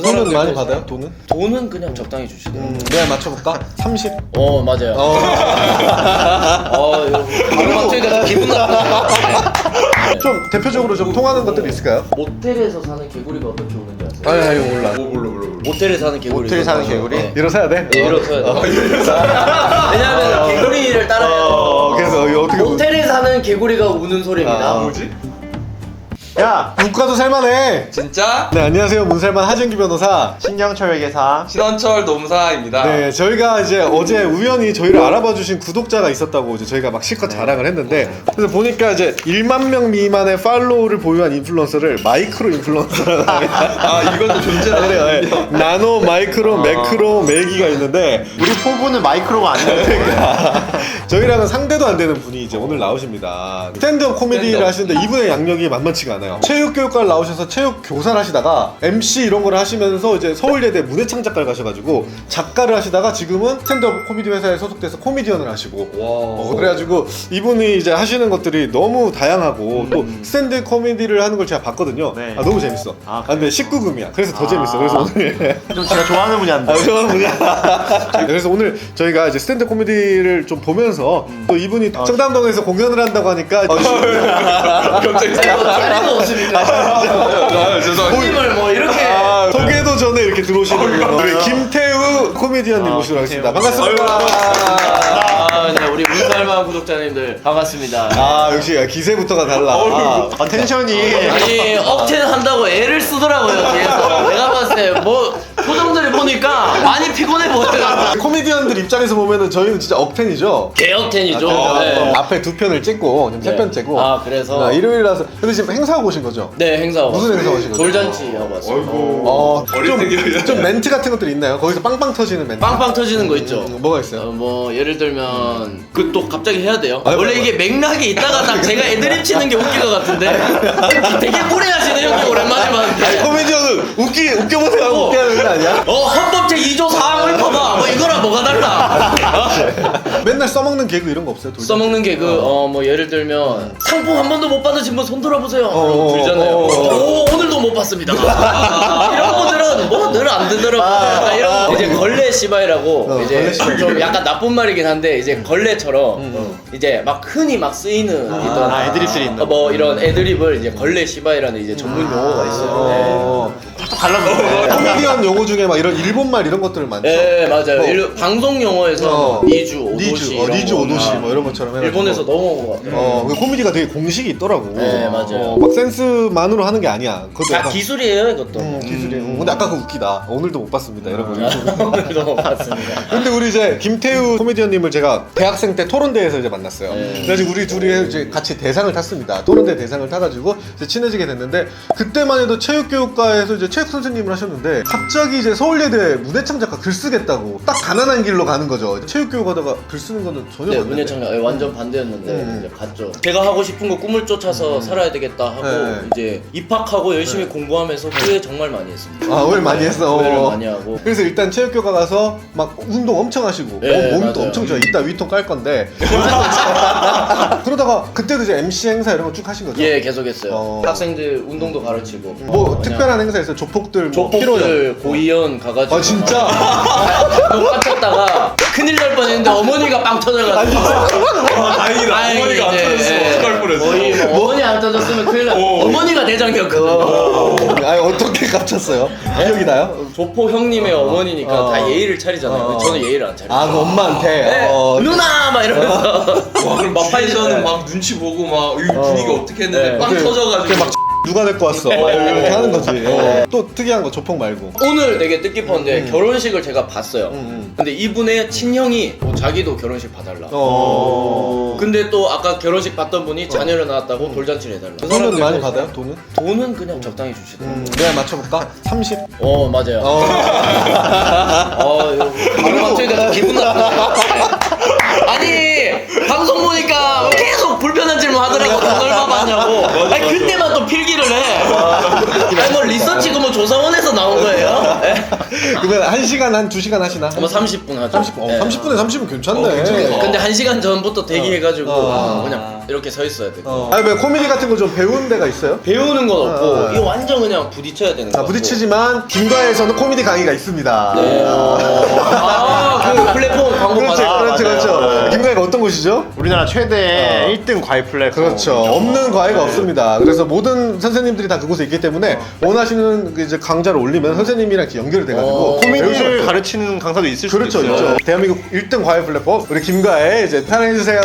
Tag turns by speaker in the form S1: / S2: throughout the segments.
S1: 돈은 많이 받아요? 돈은?
S2: 돈은 그냥 적당히 주시더라고요.
S1: 내가 맞춰볼까? 30?
S2: 맞아요. 이거 바로 맞추니까 좀 기분 나쁘네요. 네.
S1: 좀 대표적으로 좀 통하는 것들이 있을까요?
S2: 모텔에서 사는 개구리가 어떻게 오는지 아세요?
S1: 아니 몰라.
S3: 몰라.
S2: 모텔에 사는 개구리.
S4: 모텔에 사는 개구리?
S2: 네.
S1: 일어서야 돼?
S2: 네, 일어서야 돼. 왜냐면 개구리를 따라야 돼요.
S1: 그래서 이거 어떻게
S2: 모텔에 사는 개구리가 우는 소리입니다.
S3: 뭐지?
S1: 야! 문과도 살만해!
S3: 진짜?
S1: 네, 안녕하세요. 문살만 하진기 변호사.
S4: 신경철 회계사.
S3: 신원철 노무사입니다.
S1: 네, 저희가 이제 어제 우연히 저희를 알아봐 주신 구독자가 있었다고 이제 저희가 막 실컷 자랑을 했는데, 그래서 보니까 이제 1만 명 미만의 팔로우를 보유한 인플루언서를 마이크로 인플루언서라고 합니다.
S3: 이것도 존재하네요.
S1: 그래요. 네. 나노, 마이크로, 매크로, 매기가 있는데,
S4: 우리 포부는 마이크로가 아니에요.
S1: 저희랑은 상대도 안 되는 분이 이제 오늘 나오십니다. 스탠드업 코미디를
S3: 스탠드업.
S1: 하시는데 이분의 양력이 만만치가 않아요. 체육교육과를 나오셔서 체육 교사를 하시다가 MC 이런 걸 하시면서 이제 서울예대 문해창작과를 가셔가지고 작가를 하시다가 지금은 스탠드업 코미디 회사에 소속돼서 코미디언을 하시고 그래가지고 이분이 이제 하시는 것들이 너무 다양하고 또 스탠드 코미디를 하는 걸 제가 봤거든요.
S4: 네.
S1: 너무 재밌어. 근데 19금이야. 그래서 더 재밌어. 그래서 오늘
S4: 좀 제가 좋아하는 분야인데.
S1: 좋아하는 분이야. 그래서 오늘 저희가 이제 스탠드 코미디를 좀 보면서 또 이분이 청담동에서 공연을 한다고 하니까
S3: 갑자기
S2: 자리도 없으니까.
S3: 죄송합니다.
S2: 손님을 뭐 이렇게.
S1: 소개도 전에 이렇게 들어오시는 우리 김태우 코미디언님 모시도록 하겠습니다. 반갑습니다.
S2: 네, 우리 문살만 구독자님들 반갑습니다.
S1: 역시 기세부터가 달라.
S4: 텐션이.
S2: 아니 억텐 한다고 애를 쓰더라고요 뒤에서. 내가 봤을 때 뭐 표정들을 보니까 많이 피곤해 보여요.
S1: 코미디언들 입장에서 보면은 저희는 진짜 억텐이죠.
S2: 개억텐이죠. 네.
S1: 앞에 두 편을 찍고 지금 세 편째고.
S2: 그래서
S1: 일요일이라서. 근데 지금 행사하고 오신 거죠?
S2: 네 행사
S1: 무슨 행사 오신 거죠?
S2: 돌잔치 하고 왔어요.
S1: 좀 멘트 같은 것들이 있나요? 거기서 빵빵 터지는 멘트.
S2: 빵빵 터지는 거 있죠.
S1: 뭐가 있어요?
S2: 뭐 예를 들면 그 또 갑자기 해야 돼요.
S1: 아니,
S2: 원래
S1: 뭐,
S2: 이게 맥락이 있다가 딱 제가 애드립 치는 게 웃길 것 같은데 되게 무례하시네 형님 오랜만에 봤는데.
S1: 코미디언은 웃겨보세요 하고 웃게 하는 거 아니야?
S2: 헌법 제2조 사항을 읽어봐. 뭐 이거랑 뭐가 달라?
S1: 맨날 써먹는 개그 이런 거 없어요? 돌잔치?
S2: 써먹는 개그 뭐 예를 들면 상품 한 번도 못 받으신 분 손 들어보세요. 들잖아요. 오늘도 못 받습니다. 이런 분들은 뭐 늘 안 되더라고요. 이런 이제 걸레 시바이라고 이제
S1: 걸레 시바이.
S2: 좀 약간 나쁜 말이긴 한데 이제 걸레처럼 이제 막 흔히 막 쓰이는 이런
S4: 애드립들이 있는.
S2: 뭐 이런 애드립을 이제 걸레 시바이라는 이제 전문 용어가 있어요.
S4: 또 달라붙네.
S1: 코미디언 용어 중에 막 이런 일본말 이런 것들을 많죠.
S2: 네 맞아요. 방송 용어에서 니주, 오도시 이런
S1: 니주,
S2: 거.
S1: 오도시 뭐 이런 것처럼 해가지고.
S2: 일본에서 넘어온 것 같아요.
S1: 그 코미디가 되게 공식이 있더라고.
S2: 네, 맞아요.
S1: 막 센스만으로 하는 게 아니야. 그것도
S2: 다
S1: 약간
S2: 기술이에요 이것도.
S1: 기술이에요. 근데 아까 그거 웃기다. 오늘도 못 봤습니다, 여러분.
S2: 오늘도 못 봤습니다.
S1: 근데 우리 이제 김태우 코미디언님을 제가 대학생 때 토론대에서 이제 만났어요. 그래서 우리 둘이 이제 같이 대상을 탔습니다. 토론대 대상을 타가지고 이제 친해지게 됐는데 그때만 해도 체육교육과에서 이제 체육 선생님을 하셨는데 갑자기 이제 서울예대 문해창작과 글 쓰겠다고 딱 가난한 길로 가는 거죠. 체육교육하다가 글 쓰는 거는 전혀
S2: 네,
S1: 안 되는데.
S2: 문예창작 완전 반대였는데 이제 갔죠. 제가 하고 싶은 거 꿈을 쫓아서 살아야 되겠다 하고
S1: 네.
S2: 이제 입학하고 열심히 공부하면서 후회 정말 많이 했습니다.
S1: 후회를 많이 했어.
S2: 후회를 많이 하고.
S1: 그래서 일단 체육교과 가서 막 운동 엄청 하시고
S2: 네,
S1: 몸이 또
S2: 맞아요.
S1: 엄청 좋아. 이따 위통 깔 건데 그러다가 그때도 이제 MC 행사 이런 거 쭉 하신 거죠?
S2: 예, 계속했어요. 학생들 운동도 가르치고.
S1: 뭐
S2: 그냥
S1: 특별한 행사 있어요? 조폭들 뭐 피로연.
S2: 조폭들 고이연 가가지고.
S1: 진짜?
S2: 못 갇혔다가 큰일 날 뻔했는데 어머니가 빵 터져가지고.
S3: 다행이다. 어머니가 안 터졌으면 어떡할 뻔했어.
S2: 거의 뭐 어머니 안 터졌으면 큰일 나. 어머니가 대장이었거든요.
S1: 아니 어떻게 갇혔어요? 기억이 나요?
S2: 조폭 형님의 어머니니까 다 예의를 차리잖아요. 저는 예의를 안 차려요.
S1: 그 엄마한테?
S2: 네, 누나! 막 이러면서.
S3: 와, 그럼 마파이저는 막 눈치 보고 막 이 분위기 어떻게 했는데
S2: 네.
S3: 빵
S1: 그
S3: 터져가지고
S1: 막 누가 데리고 왔어? 막 이렇게 하는 거지. 또 특이한 거 조폭 말고.
S2: 오늘 되게 뜻깊었는데 결혼식을 제가 봤어요. 근데 이분의 친형이 뭐 자기도 결혼식 봐달라. 근데 또 아까 결혼식 봤던 분이 자녀를 낳았다고 돌잔치를 해달라. 그
S1: 돈은
S2: 사람들
S1: 많이
S2: 계속
S1: 받아요? 돈은?
S2: 돈은 그냥 적당히 주시더라고요.
S1: 내가 맞춰볼까? 30?
S2: 맞아요. 이거 바로 맞추니까 좀 기분 나쁘네요. 아니 방송 보니까 계속 불편한 질문 하더라고. 돈 얼마 받냐고. 아니 그때만 또 필기를 해. 아니 뭐 리서치고 뭐 조사원에서 나온 거예요? 네?
S1: 그러면 1시간 한 2시간 하시나?
S2: 아마 30분 하죠.
S1: 30분에 30분 괜찮네.
S2: 근데 1시간 전부터 대기해가지고
S1: 어.
S2: 그냥 이렇게 서 있어야 돼.
S1: 아니 왜 코미디 같은 거 좀 배우는 데가 있어요?
S2: 배우는 건 없고
S1: 어.
S2: 이거 완전 그냥 부딪혀야 되는 거.
S1: 부딪히지만 김가에서는 코미디 강의가 있습니다.
S2: 그 플랫폼 광고
S1: 그렇죠,
S2: 받아.
S1: 그렇죠. 김가희가 어떤 곳이죠?
S4: 우리나라 최대 1등 과외 플랫폼.
S1: 그렇죠. 없는 과외가 없습니다. 그래서 모든 선생님들이 다 그곳에 있기 때문에 원하시는 그 이제 강좌를 올리면 선생님이랑 이렇게 연결이 돼가지고
S4: 코미디를 가르치는 강사도 있을 수도
S1: 그렇죠,
S4: 있어요.
S1: 있죠. 대한민국 1등 과외 플랫폼 우리 김가혜 이제 편해주세요.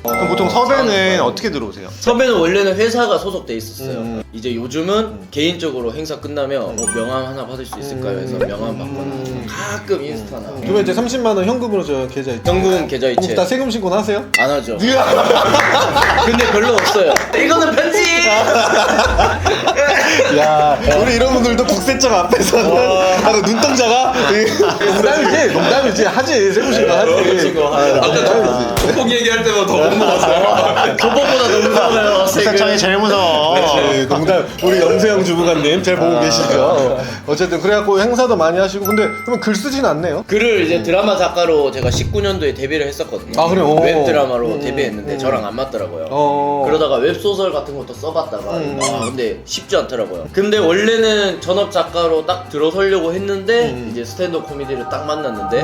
S4: 그럼 보통 섭외는 어떻게 들어오세요?
S2: 선배는 원래는 회사가 소속돼 있었어요. 이제 요즘은 개인적으로 행사 끝나면 명함 하나 받을 수 있을까요? 해서 명함 받거나 가끔 인스타나
S1: 그러면 이제 30만 원 현금으로 저 계좌 있죠.
S2: 현금 계좌 이체
S1: 다 세금 신고 하세요?
S2: 안 하죠. 근데 별로 없어요. 이거는 편지.
S1: 야, 우리 이런 분들도 국세청 앞에서는 하고 눈동자가 농담이지 하지 세금 신고 하지.
S2: 신고 하지.
S3: 아까 족복 얘기할 때보다 더 못 먹었어요.
S2: 저번보다 너무 무서워요.
S4: 국세청이 제일 무서워.
S1: 그렇지, 농담. 우리 염세영 주무관님 잘 보고 계시죠? 어쨌든 그래갖고 행사도 많이 하시고 근데 그러면 글 쓰진 않네요?
S2: 글을 이제 드라마 작가로 제가 19년도에 데뷔를 했었거든요.
S1: 아, 그래요?
S2: 웹 드라마로 데뷔했는데 저랑 안 맞더라고요. 그러다가 웹소설 같은 것도 써봤다가 근데 쉽지 않더라고요. 근데 원래는 전업 작가로 딱 들어서려고 했는데 이제 스탠드업 코미디를 딱 만났는데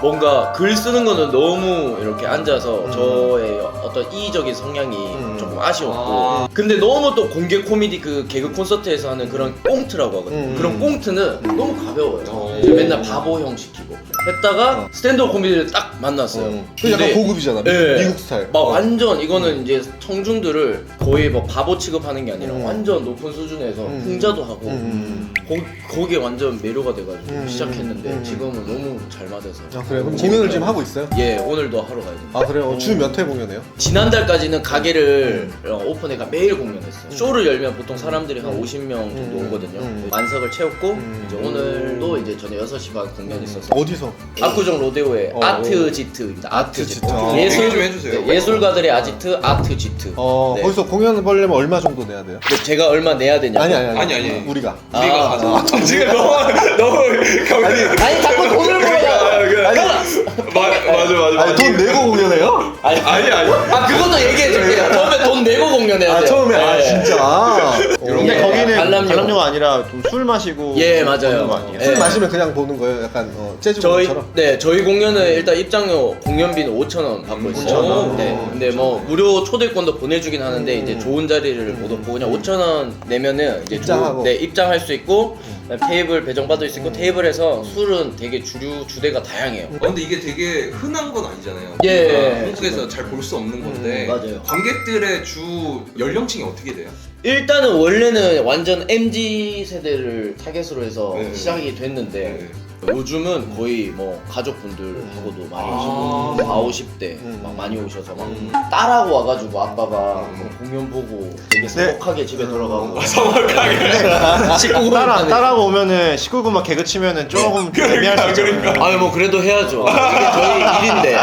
S2: 뭔가 글 쓰는 거는 너무 이렇게 앉아서 저의 어떤 이의적인 성향이 조금 아쉬웠고 근데 너무 또 공개 코미디 그 개그 콘서트에서 하는 그런 꽁트라고 하거든요. 그런 꽁트는 너무 가벼워요. 이제 맨날 바보형 시키고 했다가 스탠드업 코미디를 딱 만났어요.
S1: 그 약간
S2: 근데
S1: 고급이잖아.
S2: 네.
S1: 미국 스타일.
S2: 막 완전 이거는 이제 청중들을 거의 뭐 바보 취급하는 게 아니라 완전 높은 수준에서 풍자도 하고 거기에 완전 매료가 돼가지고 시작했는데 지금은 너무 잘 맞아서
S1: 아, 그래요? 그럼 공연을 지금 하고 있어요?
S2: 예 오늘도 하러 가야 돼요.
S1: 아, 그래요? 주 몇 회 공연해요?
S2: 지난달까지는 가게를 오픈해가 매일 공연했어요. 쇼를 열면 보통 사람들이 한 50명 정도 오거든요. 만석을 채웠고 이제 오늘도 이제 저녁 6시 반 공연이 있어서
S1: 어디서?
S2: 압구정 로데오의 아트지트입니다.
S1: 아트지트.
S3: 얘기 좀 해주세요.
S2: 예술가들의 아지트 아트지트. 네.
S1: 거기서 공연을 벌려면 얼마 정도 내야 돼요?
S2: 근데 제가 얼마 내야 되냐?
S1: 아니.
S3: 아니.
S1: 우리가.
S3: 우리가 가자. 지금 너무
S2: 아니 자꾸 돈을 물어봐.
S3: 맞아.
S1: 아니, 돈 내고 공연해요?
S3: 아니.
S2: 아 그것도 얘기해 줄게요. 처음에 돈 내고 공연해야 돼요.
S1: 처음에
S2: 네.
S1: 진짜.
S4: 근데
S2: 예,
S4: 거기는
S2: 관람료.
S4: 관람료가 아니라 좀 술 마시고
S2: 예,
S4: 보는
S2: 맞아요.
S4: 거 아니에요?
S2: 예.
S1: 술 마시면 그냥 보는 거예요? 약간 재즈
S2: 저희
S1: 공연처럼?
S2: 저희 공연은 일단 입장료 공연비는 5,000원 받고 있어요.
S1: 5,000원?
S2: 네. 근데 뭐 무료 초대권도 보내주긴 하는데 이제 좋은 자리를 못 얻고 그냥 5,000원 내면은 이제
S1: 입장하고.
S2: 네 입장할 수 있고 테이블 배정받을 수 있고 테이블에서 술은 되게 주대가 다양해요.
S3: 근데 이게 되게 흔한 건 아니잖아요.
S2: 예.
S3: 그러니까 한국에서 잘 볼 수 없는 건데
S2: 맞아요.
S3: 관객들의 주 연령층이 어떻게 돼요?
S2: 일단은 원래는 완전 MZ 세대를 타겟으로 해서
S3: 네.
S2: 시작이 됐는데
S3: 네.
S2: 요즘은 거의 뭐 가족분들하고도 많이 오시고 40, 50대 막 많이 오셔서 막 딸하고 와가지고 아빠가 뭐 공연 보고 되게 성혹하게 집에 돌아가고
S4: 따라고 오면은 19금만 개그 치면은 조금 애매할 수 있잖아요.
S2: 아니 뭐 그래도 해야죠. 이게 저희 일인데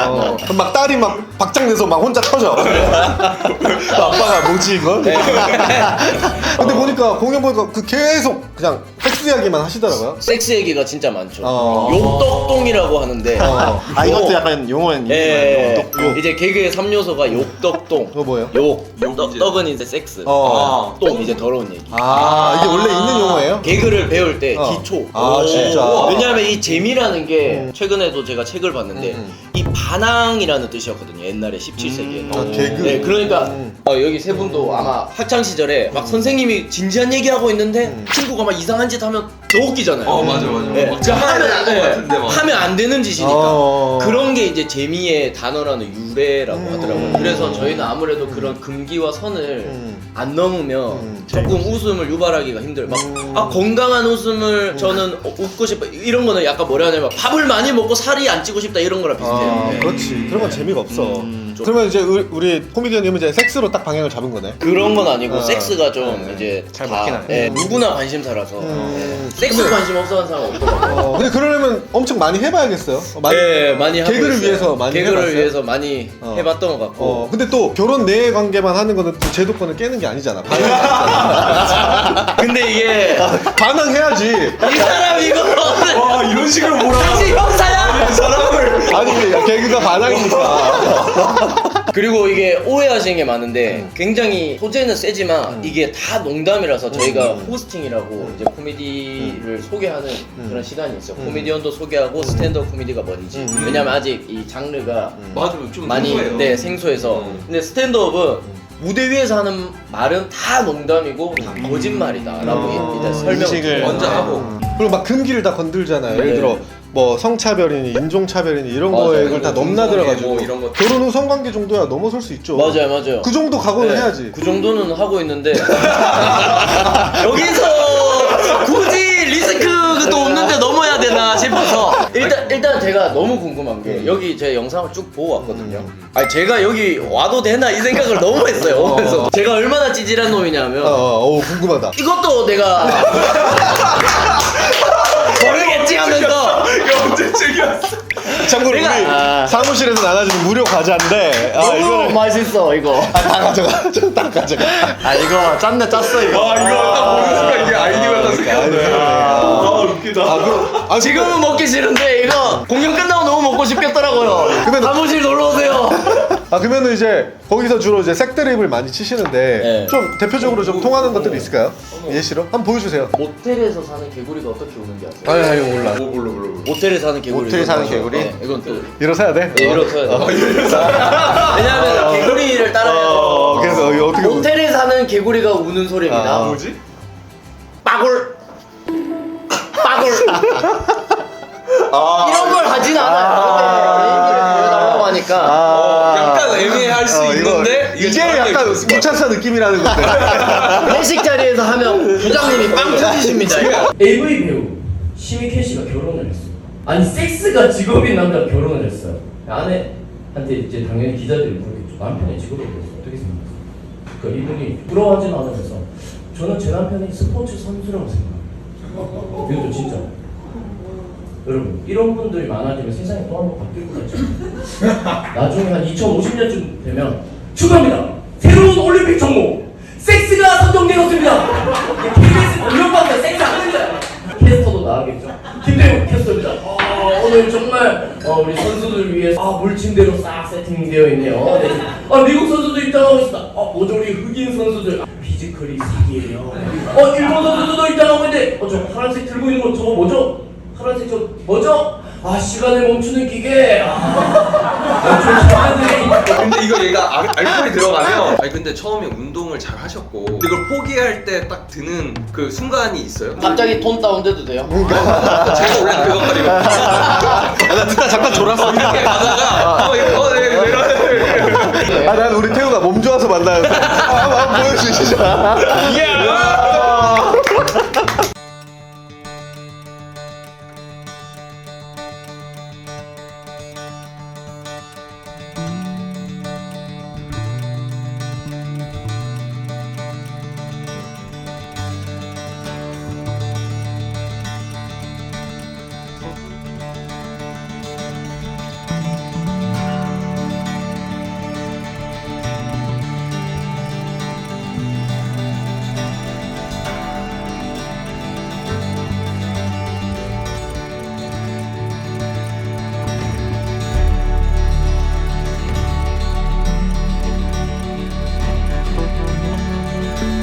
S1: 그럼 막 딸이 막 박장내서 막 혼자 터져. 아빠가 뭐지 이건? 근데 보니까 공연 보니까 그 계속 그냥 섹스 이야기만 하시더라고요.
S2: 섹스 얘기가 진짜 많죠.
S1: 어.
S2: 욕덕동이라고 하는데
S4: 아 이것도 약간 용어는
S2: 예,
S4: 욕.
S2: 이제 개그의 3요소가 욕덕동.
S1: 그거 뭐예요?
S2: 욕.
S3: 이제.
S2: 떡은 이제 섹스. 똥 이제 더러운 얘기.
S1: 아, 이게 원래 있는 용어예요?
S2: 개그를 배울 때 기초.
S1: 아, 진짜?
S2: 왜냐하면 이 재미라는 게 최근에도 제가 책을 봤는데 이 반항이라는 뜻이었거든요. 옛날에 17세기에.
S1: 아, 개그?
S2: 네, 그러니까 여기 세 분도 아마 학창 시절에 막 선생님이 진지한 얘기하고 있는데 친구가 막 이상한 짓 하면 더 웃기잖아요.
S3: 맞아.
S2: 네,
S3: 막 하면 것 같은데 막.
S2: 하면 안 되는 짓이니까
S1: 어.
S2: 그런 게 이제 재미의 단어라는 유래라고 하더라고요. 그래서 저희는 아무래도 그런 금기와 선을 안 넘으면 조금 웃음을 유발하기가 힘들어요. 막 건강한 웃음을 저는 웃고 싶어 이런 거는 약간 뭐라 하냐면 밥을 많이 먹고 살이 안 찌고 싶다 이런 거랑 비슷해요. 네.
S1: 그렇지. 그런 건 재미가 없어.
S2: 좀
S1: 그러면 이제 우리 코미디언님은 이제 섹스로 딱 방향을 잡은 거네.
S2: 그런 건 아니고 섹스가 좀 이제
S4: 잘
S2: 다
S4: 맞긴 하네.
S2: 예, 누구나 관심사라서 섹스 관심 없어하는 사람 없더라고요.
S1: 근데 그러려면 엄청 많이 해봐야겠어요.
S2: 네, 많이 하고
S1: 개그를
S2: 있어요.
S1: 위해서 많이
S2: 개그를
S1: 해봤어요?
S2: 위해서 많이 해봤던 것 같고.
S1: 근데 또 결혼 내 관계만 하는 거는 또 제도권을 깨는 게 아니잖아.
S2: 근데 이게
S1: 반항해야지.
S2: 이 사람 이거
S3: 와 이런 식으로 뭐라
S2: 당신 형사야.
S1: 아니 개그가 반항이니까.
S2: 그리고 이게 오해하시는 게 많은데 굉장히 소재는 세지만 이게 다 농담이라서 저희가 호스팅이라고 이제 코미디를 소개하는 그런 시간이 있어요. 코미디언도 소개하고 스탠드업 코미디가 뭔지. 왜냐면 아직 이 장르가
S3: 맞아 좀
S2: 많이
S3: 생소해요.
S2: 네, 생소해서. 근데 스탠드업은 무대 위에서 하는 말은 다 농담이고 다 거짓말이다라고 일단
S4: 인식을
S2: 설명을
S3: 먼저 하고
S1: 그리고 막 금기를 다 건들잖아요. 예를
S2: 네.
S1: 들어 뭐 성차별이니 인종차별이니 이런
S2: 맞아요.
S1: 거에 그걸 다
S3: 뭐
S1: 넘나들어가지고
S3: 뭐 이런 거.
S1: 결혼 후 성관계 정도야 넘어설 수 있죠.
S2: 맞아요.
S1: 그 정도 각오는
S2: 네,
S1: 해야지.
S2: 그 정도는 하고 있는데 여기서 굳이 리스크도 없는데 넘어야 되나 싶어서 일단 제가 너무 궁금한 게 여기 제 영상을 쭉 보고 왔거든요. 아니 제가 여기 와도 되나 이 생각을 너무 했어요. 오면서 제가 얼마나 찌질한 놈이냐면
S1: 궁금하다.
S2: 이것도 내가 모르겠지 하면서
S3: 영재증이었어.
S1: 참고로
S2: 내가-
S1: 우리 사무실에서 나눠주는 무료 과자인데
S2: 너무 맛있어 이거.
S1: 다 가져가. 다 가져가.
S2: 아 이거 짰네 짰어 이거.
S3: 와 이거 딱 보는 순간 이게 아이디어가 딱 생겼네. 아 웃기다.
S2: 지금은 먹기 싫은데 이거 공연 끝나고 너무 먹고 싶겠더라고요.
S1: 그러면-
S2: 사무실 놀러 오세요.
S1: 그러면은 이제 거기서 주로 이제 색드립을 많이 치시는데
S2: 네.
S1: 좀 대표적으로 좀 통하는 것들이 있을까요? 예시로 한번 보여주세요.
S2: 모텔에서 사는 개구리가 어떻게 우는지 아세요?
S1: 아니 몰라.
S3: 몰라.
S2: 모텔에 사는 개구리.
S4: 모텔에 사는 개구리?
S2: 네, 이건 또
S1: 일어서야 돼.
S2: 일어서야 돼. 왜냐하면 개구리를 따라해서
S1: 그래서 이거 어떻게
S2: 모텔에 사는 개구리가 우는 소리입니다.
S3: 뭐지?
S2: 빠굴 빠굴 이런 걸 하진 않아요. 얘기를 보여달라고 하니까
S3: 약간 애매할 수 있는데
S1: 이게 약간 무차사 느낌이라는 건데.
S2: 회식 자리에서 하면 부장님이 빵 터지십니다. AV 배우 심희캐 씨가 결혼을 했어요. 아니 섹스가 직업인 남자가 결혼을 했어요. 아내한테 이제 당연히 기자들이 물었겠죠. 남편의 직업에 대해서 어떻게 생각하세요? 그러니까 이분이 부러워하지는 않으면서 저는 제 남편이 스포츠 선수라고 생각합니다. 이것도 진짜. 여러분 이런 분들이 많아지면 세상이 또 한 번 바뀔 것 같죠. 나중에 한 2050년쯤 되면 축하합니다. 새로운 올림픽 종목 섹스가 선정되었습니다. KBS 공룡방과 섹스 하는 거야. 캐스터도 나가겠죠. 김대웅 캐스터입니다. 오늘 정말 우리 선수들 위해서 물침대로 싹 세팅되어 있네요. 네. 미국 선수도 입장하고 있습니다. 모조리 흑인 선수들 피지컬이 사기예요. 일본 선수들도 입장하고 있는데 저 파란색 들고 있는 거 저거 뭐죠? 파란색 저 뭐죠? 시간을 멈추는 기계. 좀 좋아하네.
S3: 근데 이거 얘가 알코올이 들어가면 아니 근데 처음에 운동을 잘 하셨고 이걸 포기할 때 딱 드는 그 순간이 있어요?
S2: 갑자기 톤 다운돼도 돼요?
S3: 제가 원래 그거 말이에요.
S1: 나 듣다 잠깐 졸았어.
S3: 이렇게 가다가 내가
S1: 난 우리 태우가 몸 좋아서 만나는데. 한번 보여주시죠.